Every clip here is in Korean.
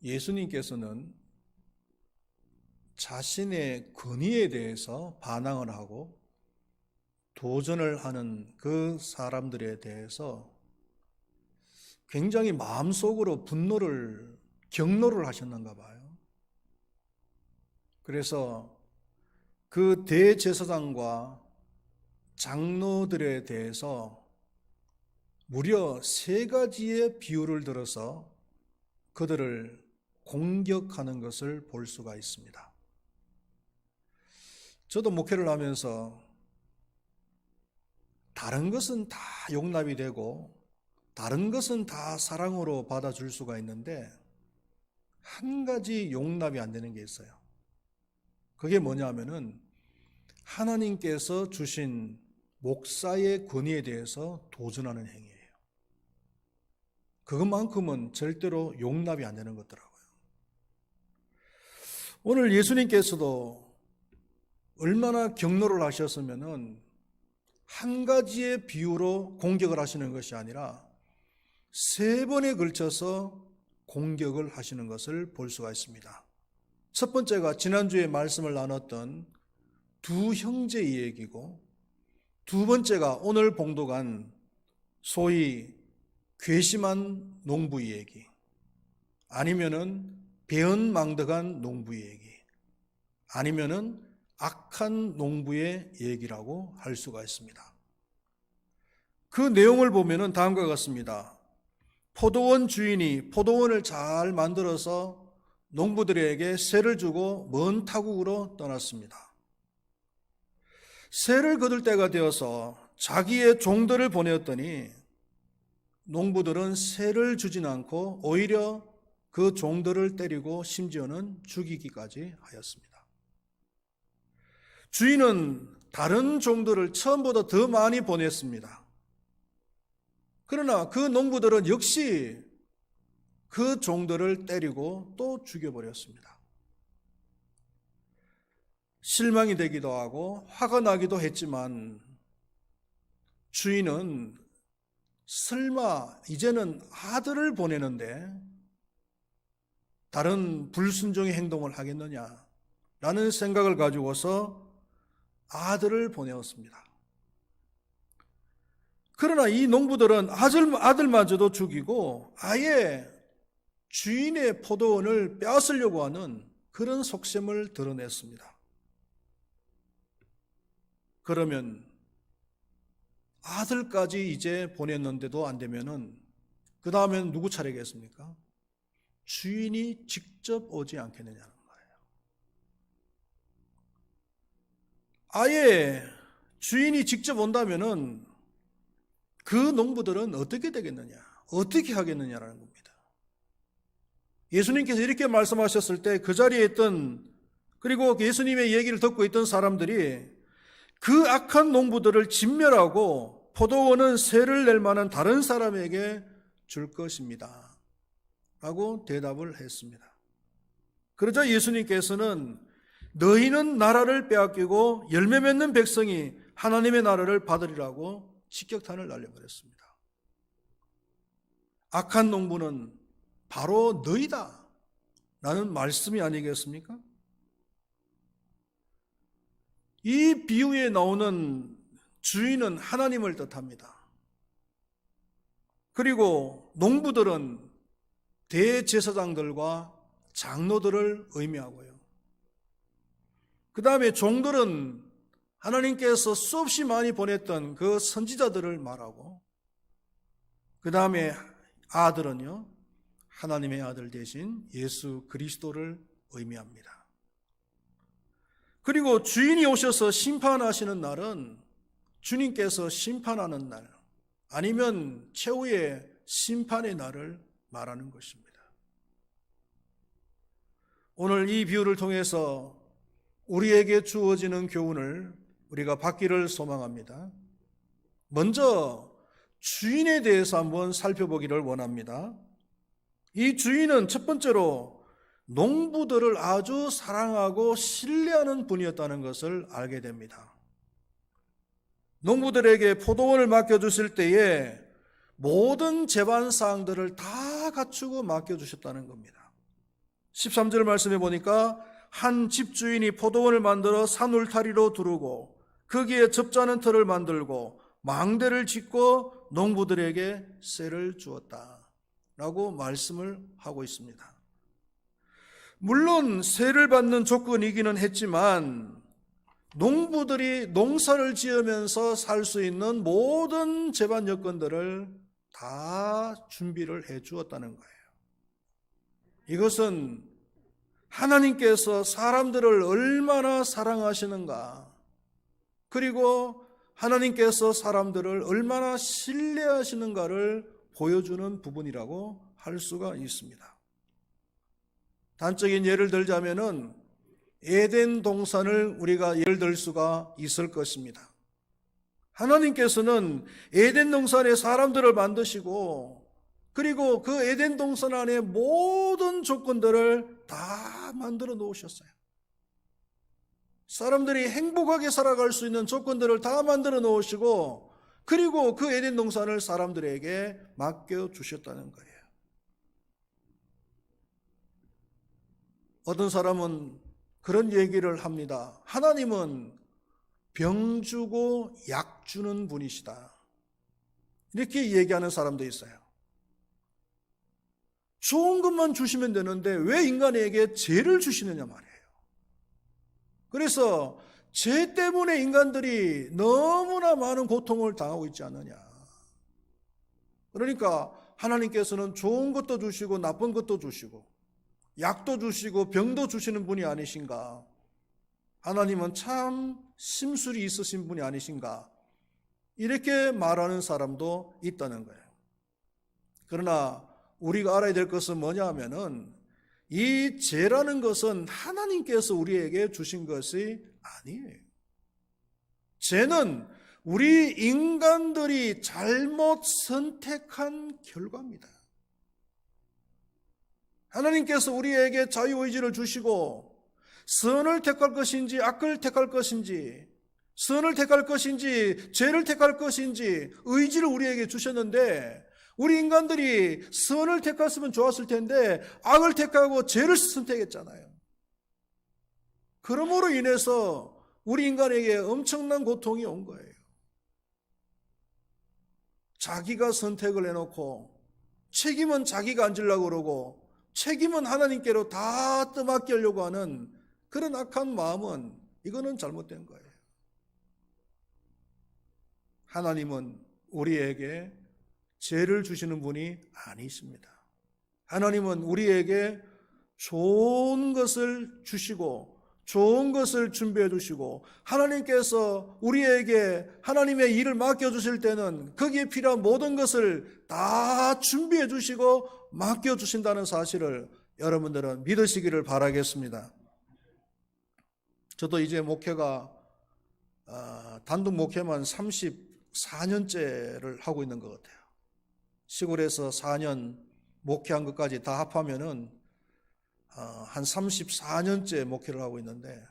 예수님께서는 자신의 권위에 대해서 반항을 하고 도전을 하는 그 사람들에 대해서 굉장히 마음속으로 경노를 하셨는가 봐요. 그래서 그 대제사장과 장로들에 대해서 무려 3가지의 비유를 들어서 그들을 공격하는 것을 볼 수가 있습니다. 저도 목회를 하면서 다른 것은 다 용납이 되고 다른 것은 다 사랑으로 받아줄 수가 있는데 한 가지 용납이 안 되는 게 있어요. 그게 뭐냐 하면은 하나님께서 주신 목사의 권위에 대해서 도전하는 행위예요. 그것만큼은 절대로 용납이 안 되는 것더라고요. 오늘 예수님께서도 얼마나 경노를 하셨으면은 한 가지의 비유로 공격을 하시는 것이 아니라 3번에 걸쳐서 공격을 하시는 것을 볼 수가 있습니다. 첫 번째가 지난주에 말씀을 나눴던 2 형제의 얘기고, 2번째가 오늘 봉독한 소위 괘씸한 농부의 얘기, 아니면은 배은망덕한 농부의 얘기, 아니면은 악한 농부의 얘기라고 할 수가 있습니다. 그 내용을 보면은 다음과 같습니다. 포도원 주인이 포도원을 잘 만들어서 농부들에게 세를 주고 먼 타국으로 떠났습니다. 세를 거둘 때가 되어서 자기의 종들을 보내었더니 농부들은 세를 주진 않고 오히려 그 종들을 때리고 심지어는 죽이기까지 하였습니다. 주인은 다른 종들을 처음보다 더 많이 보냈습니다. 그러나 그 농부들은 역시 그 종들을 때리고 또 죽여버렸습니다. 실망이 되기도 하고 화가 나기도 했지만 주인은 설마 이제는 아들을 보내는데 다른 불순종의 행동을 하겠느냐라는 생각을 가지고서 아들을 보내었습니다. 그러나 이 농부들은 아들마저도 죽이고 아예 주인의 포도원을 빼앗으려고 하는 그런 속셈을 드러냈습니다. 그러면 아들까지 이제 보냈는데도 안 되면은 그 다음엔 누구 차례겠습니까? 주인이 직접 오지 않겠느냐는 거예요. 아예 주인이 직접 온다면은 그 농부들은 어떻게 되겠느냐, 어떻게 하겠느냐라는 겁니다. 예수님께서 이렇게 말씀하셨을 때 그 자리에 있던, 그리고 예수님의 얘기를 듣고 있던 사람들이 그 악한 농부들을 진멸하고 포도원은 세를 낼 만한 다른 사람에게 줄 것입니다 라고 대답을 했습니다. 그러자 예수님께서는 너희는 나라를 빼앗기고 열매 맺는 백성이 하나님의 나라를 받으리라고 직격탄을 날려버렸습니다. 악한 농부는 바로 너희다 라는 말씀이 아니겠습니까? 이 비유에 나오는 주인은 하나님을 뜻합니다. 그리고 농부들은 대제사장들과 장로들을 의미하고요. 그 다음에 종들은 하나님께서 수없이 많이 보냈던 그 선지자들을 말하고, 그 다음에 아들은요, 하나님의 아들 대신 예수 그리스도를 의미합니다. 그리고 주인이 오셔서 심판하시는 날은 주님께서 심판하는 날, 아니면 최후의 심판의 날을 말하는 것입니다. 오늘 이 비유를 통해서 우리에게 주어지는 교훈을 우리가 받기를 소망합니다. 먼저 주인에 대해서 한번 살펴보기를 원합니다. 이 주인은 첫 번째로 농부들을 아주 사랑하고 신뢰하는 분이었다는 것을 알게 됩니다. 농부들에게 포도원을 맡겨주실 때에 모든 재반 사항들을 다 갖추고 맡겨주셨다는 겁니다. 13절 말씀해 보니까 한 집주인이 포도원을 만들어 산 울타리로 두르고 거기에 접자는 터를 만들고 망대를 짓고 농부들에게 쇠를 주었다 라고 말씀을 하고 있습니다. 물론 쇠를 받는 조건이기는 했지만 농부들이 농사를 지으면서 살 수 있는 모든 제반 여건들을 다 준비를 해 주었다는 거예요. 이것은 하나님께서 사람들을 얼마나 사랑하시는가, 그리고 하나님께서 사람들을 얼마나 신뢰하시는가를 보여주는 부분이라고 할 수가 있습니다. 단적인 예를 들자면은 에덴 동산을 우리가 예를 들 수가 있을 것입니다. 하나님께서는 에덴 동산에 사람들을 만드시고 그리고 그 에덴 동산 안에 모든 조건들을 다 만들어 놓으셨어요. 사람들이 행복하게 살아갈 수 있는 조건들을 다 만들어 놓으시고 그리고 그 에덴 동산을 사람들에게 맡겨 주셨다는 거예요. 어떤 사람은 그런 얘기를 합니다. 하나님은 병 주고 약 주는 분이시다. 이렇게 얘기하는 사람도 있어요. 좋은 것만 주시면 되는데 왜 인간에게 죄를 주시느냐 말이에요. 그래서 죄 때문에 인간들이 너무나 많은 고통을 당하고 있지 않느냐. 그러니까 하나님께서는 좋은 것도 주시고 나쁜 것도 주시고 약도 주시고 병도 주시는 분이 아니신가. 하나님은 참 심술이 있으신 분이 아니신가. 이렇게 말하는 사람도 있다는 거예요. 그러나 우리가 알아야 될 것은 뭐냐 하면은 이 죄라는 것은 하나님께서 우리에게 주신 것이 아니에요. 죄는 우리 인간들이 잘못 선택한 결과입니다. 하나님께서 우리에게 자유의지를 주시고 선을 택할 것인지 악을 택할 것인지 선을 택할 것인지 죄를 택할 것인지 의지를 우리에게 주셨는데 우리 인간들이 선을 택했으면 좋았을 텐데 악을 택하고 죄를 선택했잖아요. 그러므로 인해서 우리 인간에게 엄청난 고통이 온 거예요. 자기가 선택을 해놓고 책임은 자기가 안 지려고 그러고 책임은 하나님께로 다 떠맡기려고 하는 그런 악한 마음은 이거는 잘못된 거예요. 하나님은 우리에게 죄를 주시는 분이 아니십니다. 하나님은 우리에게 좋은 것을 주시고 좋은 것을 준비해 주시고 하나님께서 우리에게 하나님의 일을 맡겨주실 때는 거기에 필요한 모든 것을 다 준비해 주시고 맡겨주신다는 사실을 여러분들은 믿으시기를 바라겠습니다. 저도 이제 목회가 단독 목회만 34년째를 하고 있는 것 같아요. 시골에서 4년 목회한 것까지 다 합하면은 한 34년째 목회를 하고 있는데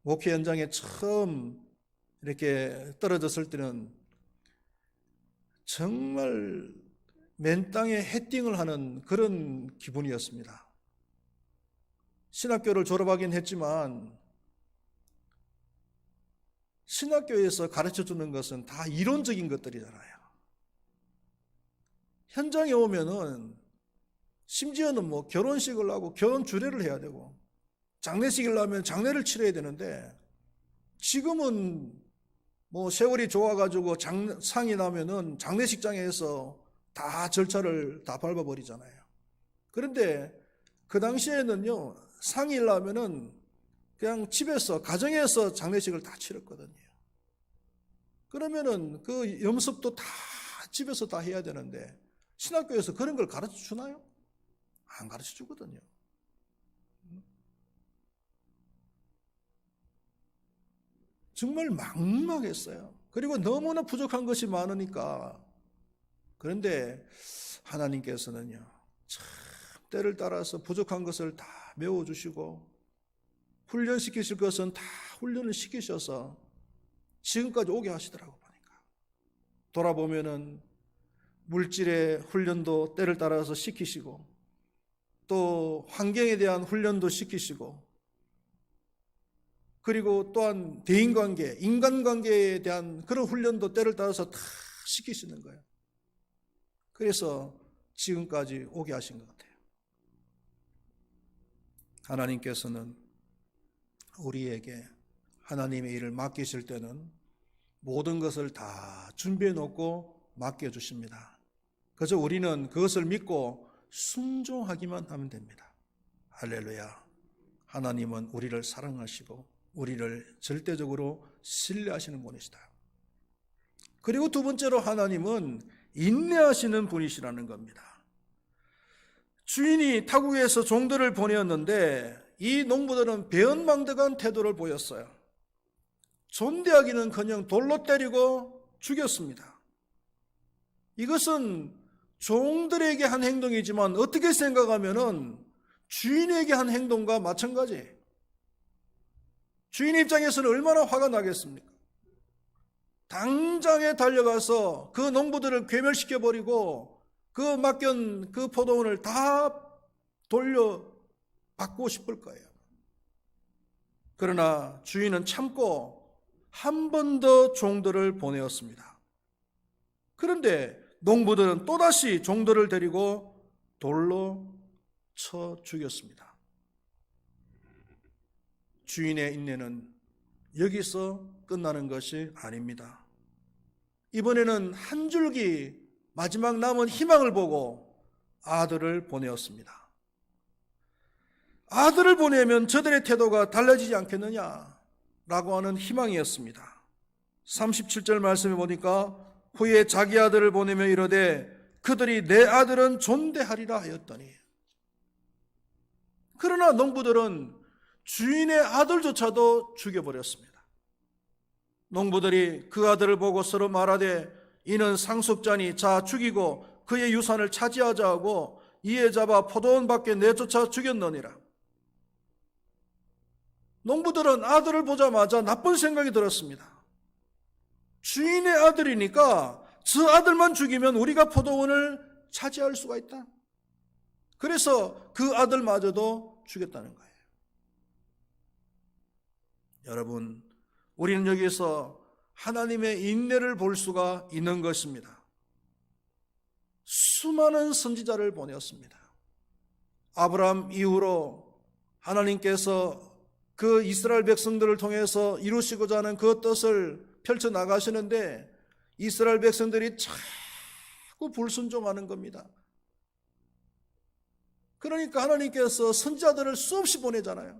목회 현장에 처음 이렇게 떨어졌을 때는 정말 맨 땅에 헤딩을 하는 그런 기분이었습니다. 신학교를 졸업하긴 했지만 신학교에서 가르쳐주는 것은 다 이론적인 것들이잖아요. 현장에 오면은 심지어는 뭐 결혼식을 하고 결혼 주례를 해야 되고 장례식을 하면 장례를 치러야 되는데 지금은 뭐 세월이 좋아가지고 상이 나면은 장례식장에서 다 절차를 다 밟아버리잖아요. 그런데 그 당시에는요 상이 나면은 그냥 집에서 가정에서 장례식을 다 치렀거든요. 그러면은 그 염습도 다 집에서 다 해야 되는데 신학교에서 그런 걸 가르쳐 주나요? 안 가르쳐 주거든요. 정말 막막했어요. 그리고 너무나 부족한 것이 많으니까. 그런데 하나님께서는요, 참 때를 따라서 부족한 것을 다 메워주시고 훈련시키실 것은 다 훈련을 시키셔서 지금까지 오게 하시더라고 보니까. 돌아보면은 물질의 훈련도 때를 따라서 시키시고 또 환경에 대한 훈련도 시키시고, 그리고 또한 대인관계, 인간관계에 대한 그런 훈련도 때를 따라서 다 시키시는 거예요. 그래서 지금까지 오게 하신 것 같아요. 하나님께서는 우리에게 하나님의 일을 맡기실 때는 모든 것을 다 준비해 놓고 맡겨주십니다. 그래서 우리는 그것을 믿고 순종하기만 하면 됩니다. 할렐루야. 하나님은 우리를 사랑하시고 우리를 절대적으로 신뢰하시는 분이시다. 그리고 두 번째로 하나님은 인내하시는 분이시라는 겁니다. 주인이 타국에서 종들을 보내었는데 이 농부들은 배은망덕한 태도를 보였어요. 존대하기는커녕 돌로 때리고 죽였습니다. 이것은 종들에게 한 행동이지만 어떻게 생각하면은 주인에게 한 행동과 마찬가지예요. 주인 입장에서는 얼마나 화가 나겠습니까? 당장에 달려가서 그 농부들을 괴멸시켜버리고 그 맡긴 그 포도원을 다 돌려받고 싶을 거예요. 그러나 주인은 참고 한 번 더 종들을 보내었습니다. 그런데 농부들은 또다시 종들을 데리고 돌로 쳐 죽였습니다. 주인의 인내는 여기서 끝나는 것이 아닙니다. 이번에는 한 줄기 마지막 남은 희망을 보고 아들을 보내었습니다. 아들을 보내면 저들의 태도가 달라지지 않겠느냐라고 하는 희망이었습니다. 37절 말씀에 보니까 후에 자기 아들을 보내며 이르되 그들이 내 아들은 존대하리라 하였더니, 그러나 농부들은 주인의 아들조차도 죽여버렸습니다. 농부들이 그 아들을 보고 서로 말하되 이는 상속자니 자 죽이고 그의 유산을 차지하자 하고 이에 잡아 포도원 밖에 내쫓아 죽였느니라. 농부들은 아들을 보자마자 나쁜 생각이 들었습니다. 주인의 아들이니까 저 아들만 죽이면 우리가 포도원을 차지할 수가 있다. 그래서 그 아들마저도 죽였다는 거예요. 여러분, 우리는 여기서 하나님의 인내를 볼 수가 있는 것입니다. 수많은 선지자를 보내었습니다. 아브라함 이후로 하나님께서 그 이스라엘 백성들을 통해서 이루시고자 하는 그 뜻을 펼쳐나가시는데 이스라엘 백성들이 자꾸 불순종하는 겁니다. 그러니까 하나님께서 선지자들을 수없이 보내잖아요.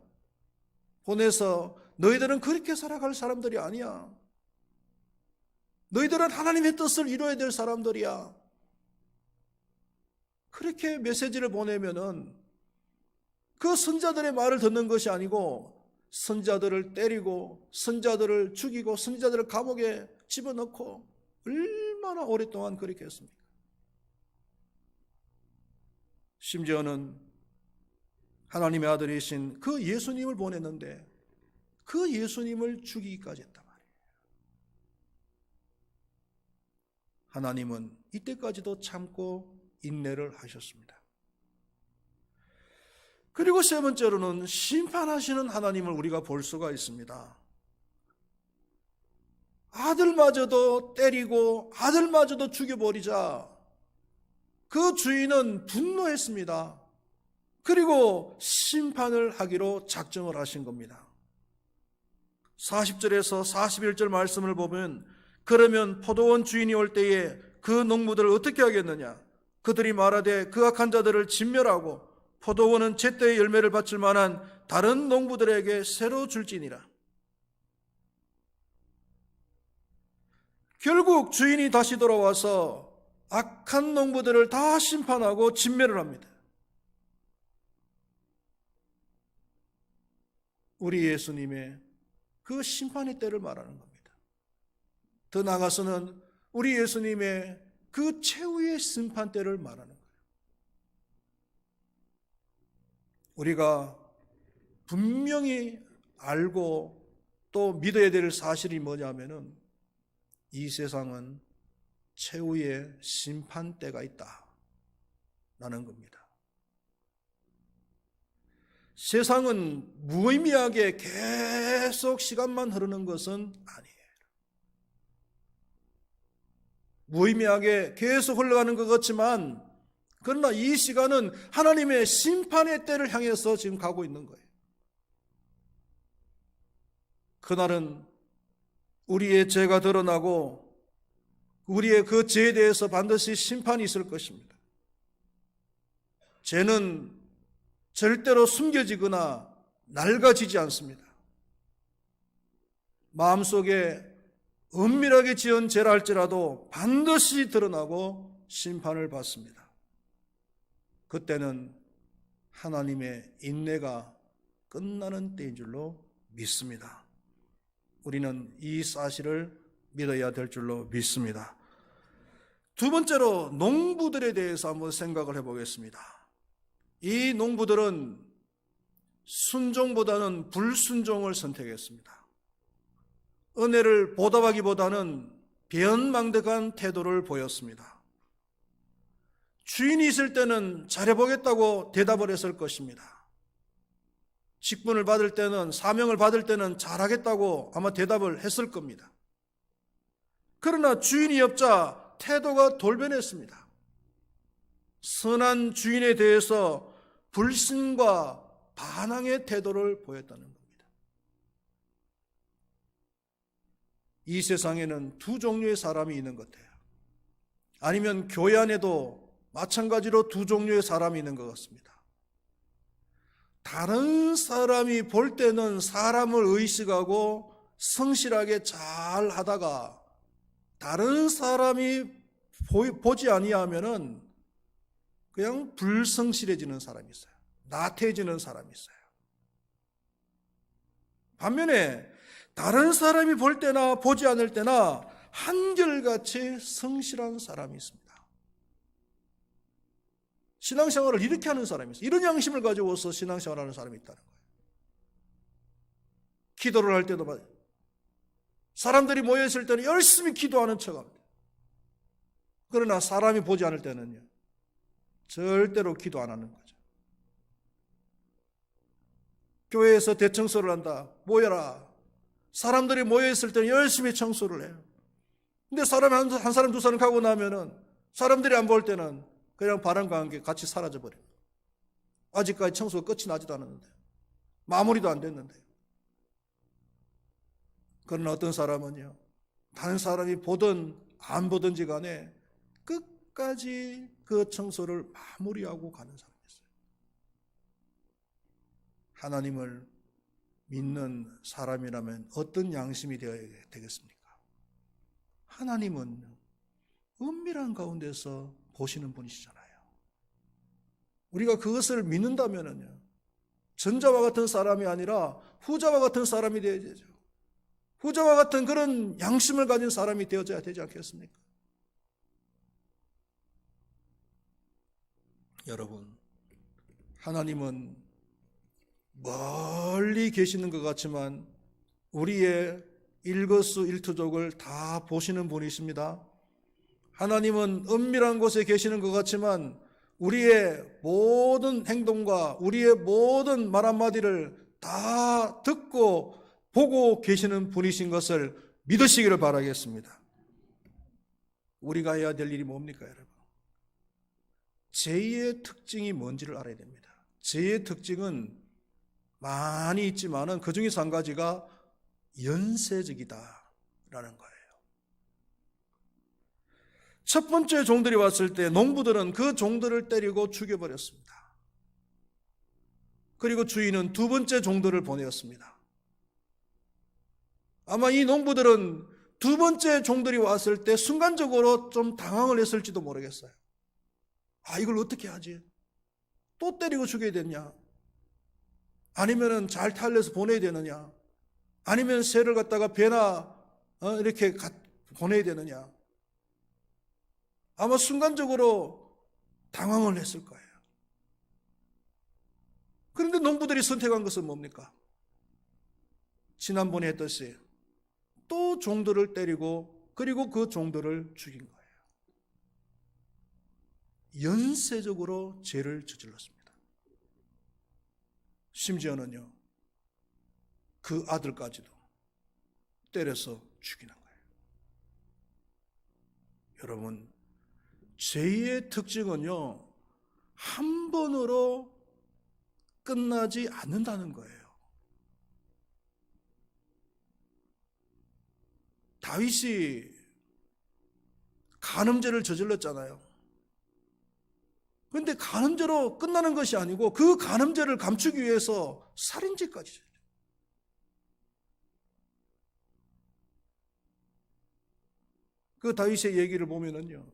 보내서 너희들은 그렇게 살아갈 사람들이 아니야. 너희들은 하나님의 뜻을 이루어야 될 사람들이야. 그렇게 메시지를 보내면은 그 선지자들의 말을 듣는 것이 아니고 선지자들을 때리고 선지자들을 죽이고 선지자들을 감옥에 집어넣고 얼마나 오랫동안 그렇게 했습니까? 심지어는 하나님의 아들이신 그 예수님을 보냈는데 그 예수님을 죽이기까지 했단 말이에요. 하나님은 이때까지도 참고 인내를 하셨습니다. 그리고 세 번째로는 심판하시는 하나님을 우리가 볼 수가 있습니다. 아들마저도 때리고 아들마저도 죽여버리자 그 주인은 분노했습니다. 그리고 심판을 하기로 작정을 하신 겁니다. 40절에서 41절 말씀을 보면 그러면 포도원 주인이 올 때에 그 농부들을 어떻게 하겠느냐? 그들이 말하되 그 악한 자들을 진멸하고 포도원은 제때의 열매를 바칠 만한 다른 농부들에게 새로 줄지니라. 결국 주인이 다시 돌아와서 악한 농부들을 다 심판하고 진멸을 합니다. 우리 예수님의 그 심판의 때를 말하는 겁니다. 더 나아가서는 우리 예수님의 그 최후의 심판 때를 말하는 거예요. 우리가 분명히 알고 또 믿어야 될 사실이 뭐냐면은 이 세상은 최후의 심판 때가 있다라는 겁니다. 세상은 무의미하게 계속 시간만 흐르는 것은 아니에요. 무의미하게 계속 흘러가는 것 같지만 그러나 이 시간은 하나님의 심판의 때를 향해서 지금 가고 있는 거예요. 그날은 우리의 죄가 드러나고 우리의 그 죄에 대해서 반드시 심판이 있을 것입니다. 죄는 절대로 숨겨지거나 낡아지지 않습니다. 마음속에 은밀하게 지은 죄라 할지라도 반드시 드러나고 심판을 받습니다. 그때는 하나님의 인내가 끝나는 때인 줄로 믿습니다. 우리는 이 사실을 믿어야 될 줄로 믿습니다. 두 번째로 농부들에 대해서 한번 생각을 해보겠습니다. 이 농부들은 순종보다는 불순종을 선택했습니다. 은혜를 보답하기보다는 배은망덕한 태도를 보였습니다. 주인이 있을 때는 잘해보겠다고 대답을 했을 것입니다. 직분을 받을 때는, 사명을 받을 때는 잘하겠다고 아마 대답을 했을 겁니다. 그러나 주인이 없자 태도가 돌변했습니다. 선한 주인에 대해서 불신과 반항의 태도를 보였다는 겁니다. 이 세상에는 두 종류의 사람이 있는 것 같아요. 아니면 교회 안에도 마찬가지로 두 종류의 사람이 있는 것 같습니다. 다른 사람이 볼 때는 사람을 의식하고 성실하게 잘 하다가 다른 사람이 보지 아니하면은 그냥 불성실해지는 사람이 있어요. 나태해지는 사람이 있어요. 반면에 다른 사람이 볼 때나 보지 않을 때나 한결같이 성실한 사람이 있습니다. 신앙생활을 이렇게 하는 사람이 있어요. 이런 양심을 가지고서 신앙생활을 하는 사람이 있다는 거예요. 기도를 할 때도 말이에요. 사람들이 모여있을 때는 열심히 기도하는 척합니다. 그러나 사람이 보지 않을 때는요, 절대로 기도 안 하는 거죠. 교회에서 대청소를 한다. 모여라. 사람들이 모여있을 때는 열심히 청소를 해요. 근데 사람이 한 사람 두 사람 가고 나면은 사람들이 안 볼 때는 그냥 바람과 함께 같이 사라져버려요. 아직까지 청소가 끝이 나지도 않았는데, 마무리도 안 됐는데. 그러나 어떤 사람은요, 다른 사람이 보든 안 보든지 간에 끝까지 그 청소를 마무리하고 가는 사람이 있어요. 하나님을 믿는 사람이라면 어떤 양심이 되어야 되겠습니까? 하나님은 은밀한 가운데서 보시는 분이시잖아요. 우리가 그것을 믿는다면요, 전자와 같은 사람이 아니라 후자와 같은 사람이 되어야 되죠. 후자와 같은 그런 양심을 가진 사람이 되어져야 되지 않겠습니까? 여러분, 하나님은 멀리 계시는 것 같지만 우리의 일거수일투족을 다 보시는 분이십니다. 하나님은 은밀한 곳에 계시는 것 같지만 우리의 모든 행동과 우리의 모든 말 한마디를 다 듣고 보고 계시는 분이신 것을 믿으시기를 바라겠습니다. 우리가 해야 될 일이 뭡니까, 여러분? 죄의 특징이 뭔지를 알아야 됩니다. 죄의 특징은 많이 있지만은 그 중에서 한 가지가 연쇄적이다라는 거예요. 첫 번째 종들이 왔을 때 농부들은 그 종들을 때리고 죽여버렸습니다. 그리고 주인은 두 번째 종들을 보내었습니다. 아마 이 농부들은 두 번째 종들이 왔을 때 순간적으로 좀 당황을 했을지도 모르겠어요. 아, 이걸 어떻게 하지? 또 때리고 죽여야 되냐? 아니면은 잘 탈려서 보내야 되느냐? 아니면 새를 갖다가 배나 이렇게 보내야 되느냐? 아마 순간적으로 당황을 했을 거예요. 그런데 농부들이 선택한 것은 뭡니까? 지난번에 했듯이 또 종들을 때리고 그리고 그 종들을 죽인 거예요. 연쇄적으로 죄를 저질렀습니다. 심지어는요, 그 아들까지도 때려서 죽이는 거예요. 여러분, 죄의 특징은요, 한 번으로 끝나지 않는다는 거예요. 다윗이 간음죄를 저질렀잖아요. 그런데 간음죄로 끝나는 것이 아니고 그 간음죄를 감추기 위해서 살인죄까지. 그 다윗의 얘기를 보면은요,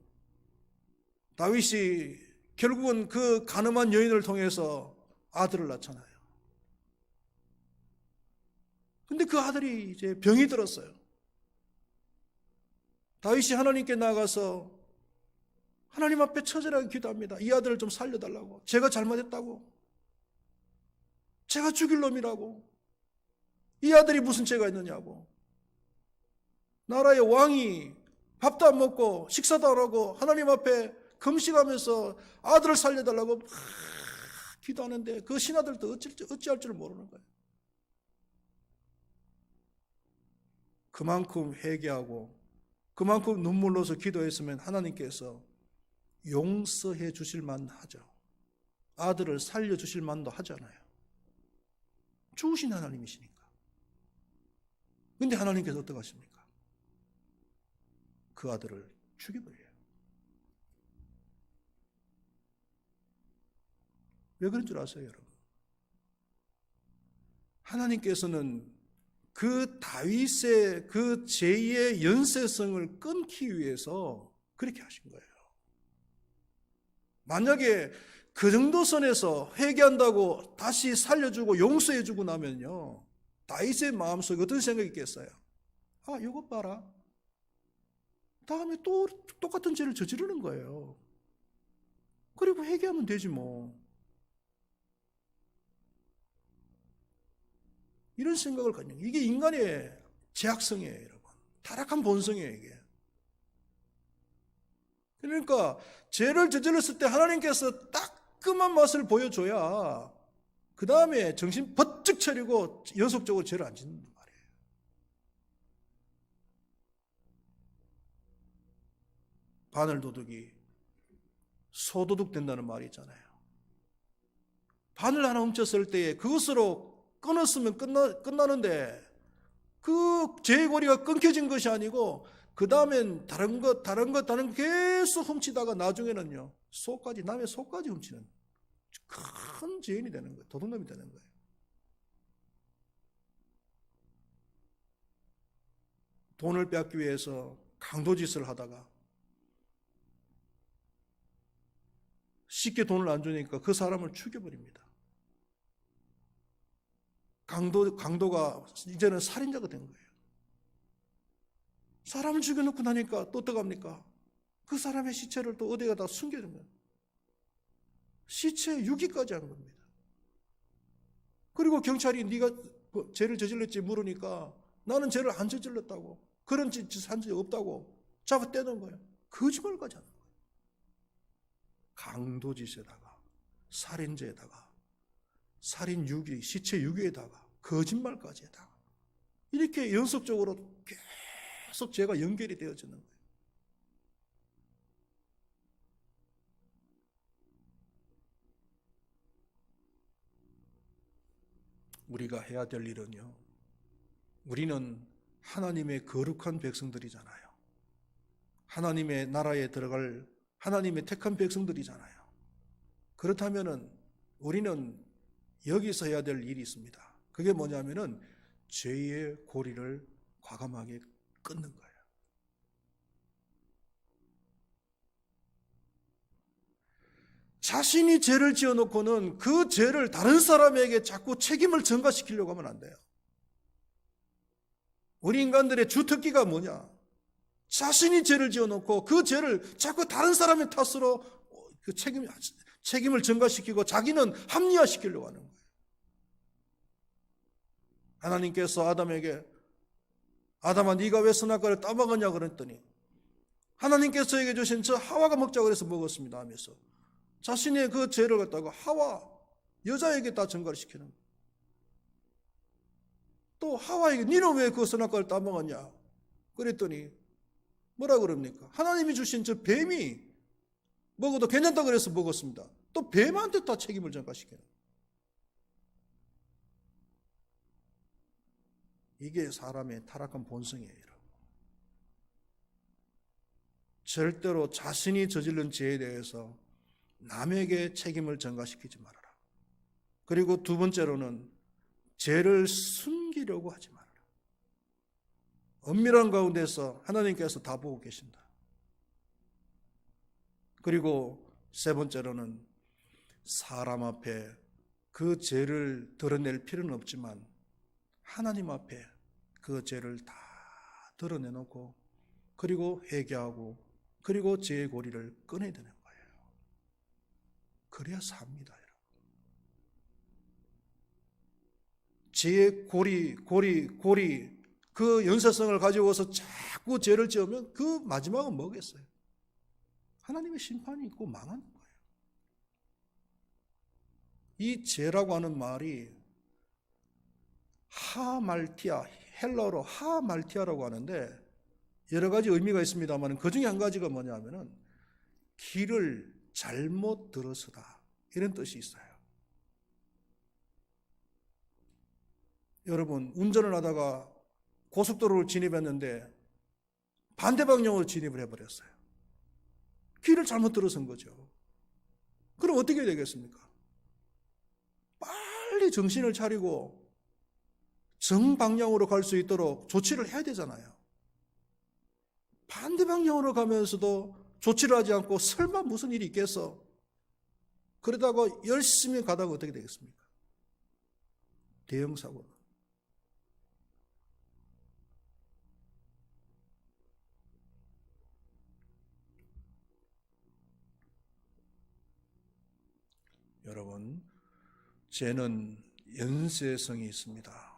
다윗이 결국은 그 간음한 여인을 통해서 아들을 낳잖아요. 근데 그 아들이 이제 병이 들었어요. 다윗이 하나님께 나가서 하나님 앞에 처절하게 기도합니다. 이 아들을 좀 살려달라고. 제가 잘못했다고. 제가 죽일 놈이라고. 이 아들이 무슨 죄가 있느냐고. 나라의 왕이 밥도 안 먹고 식사도 안 하고 하나님 앞에 금식하면서 아들을 살려달라고 막 기도하는데 그 신하들도 어찌할 줄 모르는 거예요. 그만큼 회개하고 그만큼 눈물로서 기도했으면 하나님께서 용서해 주실 만하죠. 아들을 살려주실 만도 하잖아요. 좋으신 하나님이시니까. 근데 하나님께서 어떻게 하십니까? 그 아들을 죽여버려요. 왜 그런 줄 아세요, 여러분? 하나님께서는 그 다윗의 그 죄의 연쇄성을 끊기 위해서 그렇게 하신 거예요. 만약에 그 정도 선에서 회개한다고 다시 살려주고 용서해주고 나면요, 다윗의 마음속에 어떤 생각이 있겠어요? 아, 이것 봐라. 다음에 또 똑같은 죄를 저지르는 거예요. 그리고 회개하면 되지 뭐. 이런 생각을 갖는 거예요. 이게 인간의 죄악성이에요, 여러분. 타락한 본성이에요, 이게. 그러니까 죄를 저질렀을 때 하나님께서 따끔한 맛을 보여줘야 그 다음에 정신 번쩍 차리고 연속적으로 죄를 안 짓는 말이에요. 바늘도둑이 소도둑 된다는 말이 있잖아요. 바늘 하나 훔쳤을 때 그것으로 끊었으면 끝나는데 그 죄의 고리가 끊겨진 것이 아니고 그 다음엔 다른 것 계속 훔치다가 나중에는요, 소까지, 남의 소까지 훔치는 큰 죄인이 되는 거예요. 도둑놈이 되는 거예요. 돈을 빼앗기 위해서 강도짓을 하다가 쉽게 돈을 안 주니까 그 사람을 죽여버립니다. 강도가 이제는 살인자가 된 거예요. 사람을 죽여놓고 나니까 또 어떡합니까? 그 사람의 시체를 또 어디에다 다 숨겨둔 거예요. 시체 유기까지 한 겁니다. 그리고 경찰이 네가 죄를 저질렀지 물으니까 나는 죄를 안 저질렀다고, 그런 짓 한 적이 없다고 잡아 떼는 거예요. 거짓말까지 하는 거예요. 강도짓에다가 살인죄에다가 살인 유기, 시체 유기에다가 거짓말까지 에다가 이렇게 연속적으로 계속 죄가 연결이 되어지는 거예요. 우리가 해야 될 일은요, 우리는 하나님의 거룩한 백성들이잖아요. 하나님의 나라에 들어갈 하나님의 택한 백성들이잖아요. 그렇다면은 우리는 여기서 해야 될 일이 있습니다. 그게 뭐냐면은 죄의 고리를 과감하게 끊는 거예요. 자신이 죄를 지어놓고는 그 죄를 다른 사람에게 자꾸 책임을 전가시키려고 하면 안 돼요. 우리 인간들의 주특기가 뭐냐? 자신이 죄를 지어놓고 그 죄를 자꾸 다른 사람의 탓으로 그 책임을 전가시키고 자기는 합리화시키려고 하는 거예요. 하나님께서 아담에게 아담아 네가 왜 선악과를 따먹었냐 그랬더니 하나님께서 저에게 주신 저 하와가 먹자고 그래서 먹었습니다 하면서 자신의 그 죄를 갖다가 하와 여자에게 다 전가를 시키는 거예요. 또 하와에게 니는 왜 그 선악과를 따먹었냐? 그랬더니 뭐라 그럽니까? 하나님이 주신 저 뱀이 먹어도 괜찮다 그래서 먹었습니다. 또 뱀한테 다 책임을 전가시켜요. 이게 사람의 타락한 본성이에요. 절대로 자신이 저지른 죄에 대해서 남에게 책임을 전가시키지 말아라. 그리고 두 번째로는 죄를 숨기려고 하지 말아라. 엄밀한 가운데서 하나님께서 다 보고 계신다. 그리고 세 번째로는 사람 앞에 그 죄를 드러낼 필요는 없지만 하나님 앞에 그 죄를 다 드러내놓고 그리고 회개하고 그리고 죄의 고리를 꺼내야 되는 거예요. 그래야 삽니다. 죄의 고리 그 연쇄성을 가지고서 자꾸 죄를 지으면 그 마지막은 뭐겠어요? 하나님의 심판이 있고 망하는 거예요. 이 죄라고 하는 말이 하말티아, 헬라어로 하말티아라고 하는데 여러 가지 의미가 있습니다만 그 중에 한 가지가 뭐냐면은 길을 잘못 들어서다 이런 뜻이 있어요. 여러분 운전을 하다가 고속도로를 진입했는데 반대 방향으로 진입을 해버렸어요. 길을 잘못 들어선 거죠. 그럼 어떻게 되겠습니까? 빨리 정신을 차리고 정방향으로 갈 수 있도록 조치를 해야 되잖아요. 반대 방향으로 가면서도 조치를 하지 않고 설마 무슨 일이 있겠어? 그러다가 열심히 가다가 어떻게 되겠습니까? 대형 사고. 여러분, 죄는 연쇄성이 있습니다.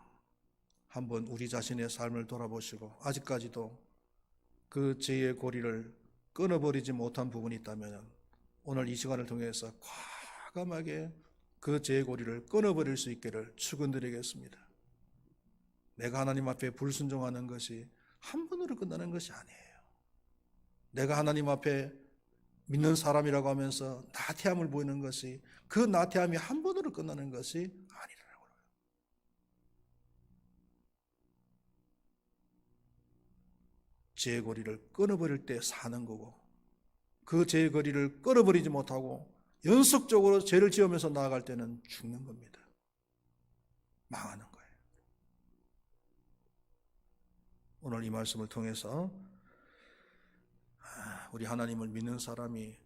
한번 우리 자신의 삶을 돌아보시고 아직까지도 그 죄의 고리를 끊어버리지 못한 부분이 있다면 오늘 이 시간을 통해서 과감하게 그 죄의 고리를 끊어버릴 수 있기를 축원드리겠습니다. 내가 하나님 앞에 불순종하는 것이 한 번으로 끝나는 것이 아니에요. 내가 하나님 앞에 믿는 사람이라고 하면서 나태함을 보이는 것이 그 나태함이 한 번으로 끝나는 것이 아니라고요. 죄의 고리를 끊어버릴 때 사는 거고 그 죄의 고리를 끊어버리지 못하고 연속적으로 죄를 지으면서 나아갈 때는 죽는 겁니다. 망하는 거예요. 오늘 이 말씀을 통해서 우리 하나님을 믿는 사람이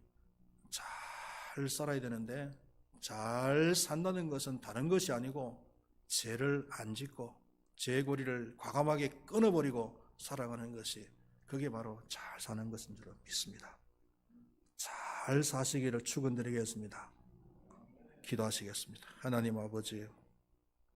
잘 살아야 되는데 잘 산다는 것은 다른 것이 아니고 죄를 안 짓고 죄의 고리를 과감하게 끊어버리고 살아가는 것이 그게 바로 잘 사는 것인 줄 믿습니다. 잘 사시기를 축원드리겠습니다. 기도하시겠습니다. 하나님 아버지